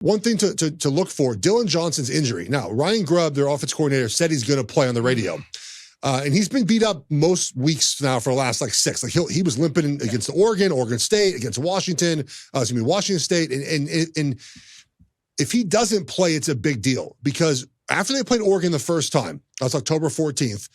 One thing to look for, Dylan Johnson's injury. Now, Ryan Grubb, their offense coordinator, said he's going to play on the radio. And he's been beat up most weeks now for the last 6. He was limping against Oregon State, against Washington State. And if he doesn't play, it's a big deal because after they played Oregon the first time, that's October 14th,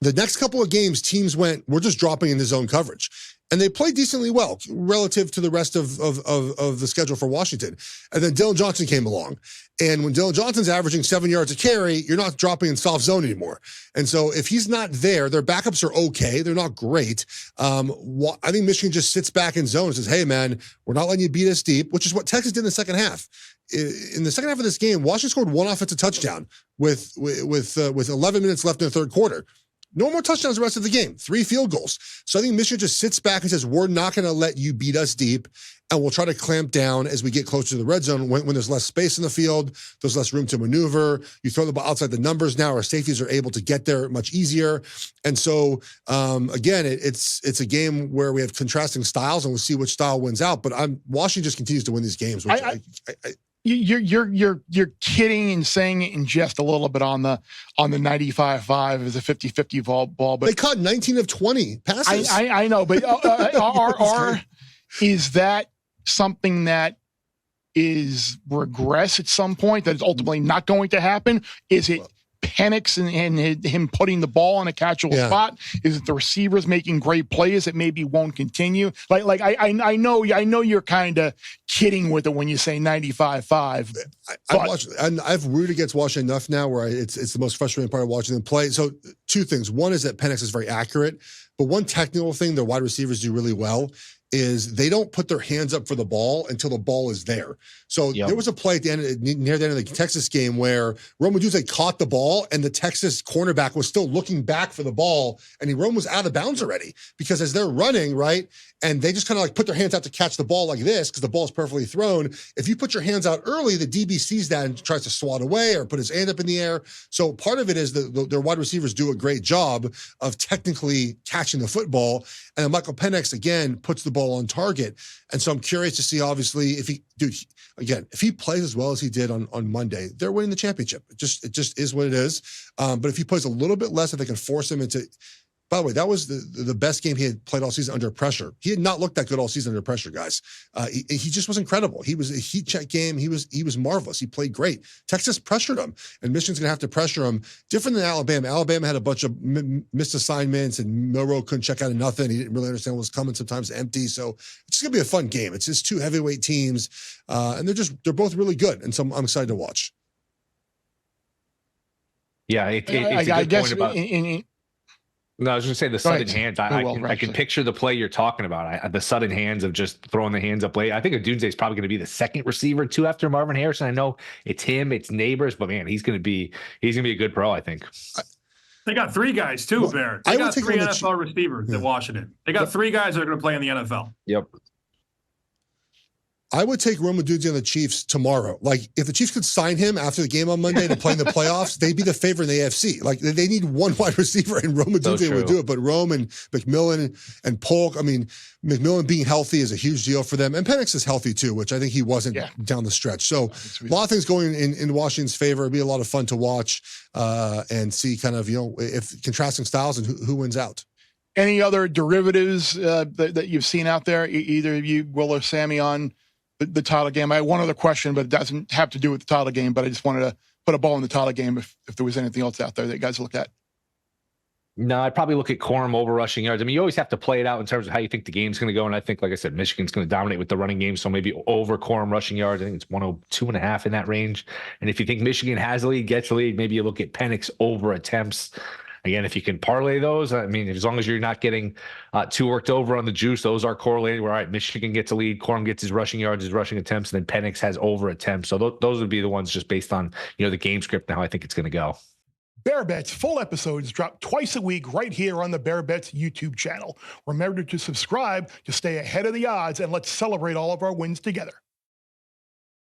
the next couple of games, teams went, we're just dropping into zone coverage. And they played decently well relative to the rest of the schedule for Washington. And then Dylan Johnson came along. And when Dylan Johnson's averaging 7 yards a carry, you're not dropping in soft zone anymore. And so if he's not there, their backups are okay. They're not great. I think Michigan just sits back in zone and says, hey, man, we're not letting you beat us deep, which is what Texas did in the second half. In the second half of this game, Washington scored one offensive touchdown with 11 minutes left in the third quarter. No more touchdowns the rest of the game. 3 field goals. So I think Michigan just sits back and says, we're not going to let you beat us deep, and we'll try to clamp down as we get closer to the red zone when there's less space in the field, there's less room to maneuver. You throw the ball outside the numbers now, our safeties are able to get there much easier. And so, again, it's a game where we have contrasting styles, and we'll see which style wins out. But Washington just continues to win these games. Which You're kidding and saying it in jest a little bit on the 95-5 as a 50-50 ball, but they caught 19 of 20 passes. I know, but is that something that is regress at some point that is ultimately not going to happen? Is it Penix and him putting the ball in a catchable spot? Is it the receivers making great plays that maybe won't continue? I know you're kind of kidding with it when you say 95-5. I've rooted against Washington enough now where it's the most frustrating part of watching them play. So 2 things. One is that Penix is very accurate, but one technical thing their wide receivers do really well is they don't put their hands up for the ball until the ball is there. So there was a play near the end of the Texas game where Rome Odunze caught the ball and the Texas cornerback was still looking back for the ball, and Rome was out of bounds already because as they're running, right, and they just kind of put their hands out to catch the ball like this because the ball is perfectly thrown. If you put your hands out early, the DB sees that and tries to swat away or put his hand up in the air. So part of it is their wide receivers do a great job of technically catching the football, and then Michael Penix, again, puts the ball on target. And so I'm curious to see, obviously, if he plays as well as he did on Monday, they're winning the championship. It just is what it is. But if he plays a little bit less, if they can force him into, by the way, that was the best game he had played all season under pressure. He had not looked that good all season under pressure, guys. He just was incredible. He was a heat check game. He was marvelous. He played great. Texas pressured him, and Michigan's going to have to pressure him. Different than Alabama. Alabama had a bunch of missed assignments, and Milroe couldn't check out of nothing. He didn't really understand what was coming. Sometimes empty. So it's going to be a fun game. It's just 2 heavyweight teams, and they're both really good. And so I'm excited to watch. Yeah, it's a good point about. No, I was going to say the sudden hands. I can picture the play you're talking about. The sudden hands of just throwing the hands up late. I think Odunze is probably going to be the second receiver too after Marvin Harrison. I know it's him, it's Neighbors, but man, he's going to be a good pro, I think. They got 3 guys too, Barrett. They got 3 NFL receivers at Washington. They got 3 guys that are going to play in the NFL. Yep. I would take Rome Odunze on the Chiefs tomorrow. If the Chiefs could sign him after the game on Monday to play in the playoffs, they'd be the favorite in the AFC. They need one wide receiver, and Rome Odunze would do it. But Rome and McMillan and Polk, McMillan being healthy is a huge deal for them. And Penix is healthy too, which I think he wasn't down the stretch. So a lot of things going in Washington's favor. It'd be a lot of fun to watch and see kind of, if contrasting styles and who wins out. Any other derivatives that you've seen out there, either of you, Will or Sammy, on the title game? I have one other question, but it doesn't have to do with the title game, but I just wanted to put a ball in the title game if there was anything else out there that you guys look at. No, I'd probably look at Corum over rushing yards. You always have to play it out in terms of how you think the game's going to go. And I think, like I said, Michigan's going to dominate with the running game. So maybe over Corum rushing yards. I think it's 102.5 in that range. And if you think Michigan has a lead, gets a lead, maybe you look at Penix over attempts. Again, if you can parlay those, as long as you're not getting too worked over on the juice, those are correlated where, all right, Michigan gets a lead, Corum gets his rushing yards, his rushing attempts, and then Penix has over attempts. So those would be the ones just based on, the game script and how I think it's going to go. Bear Bets full episodes drop twice a week right here on the Bear Bets YouTube channel. Remember to subscribe to stay ahead of the odds, and let's celebrate all of our wins together.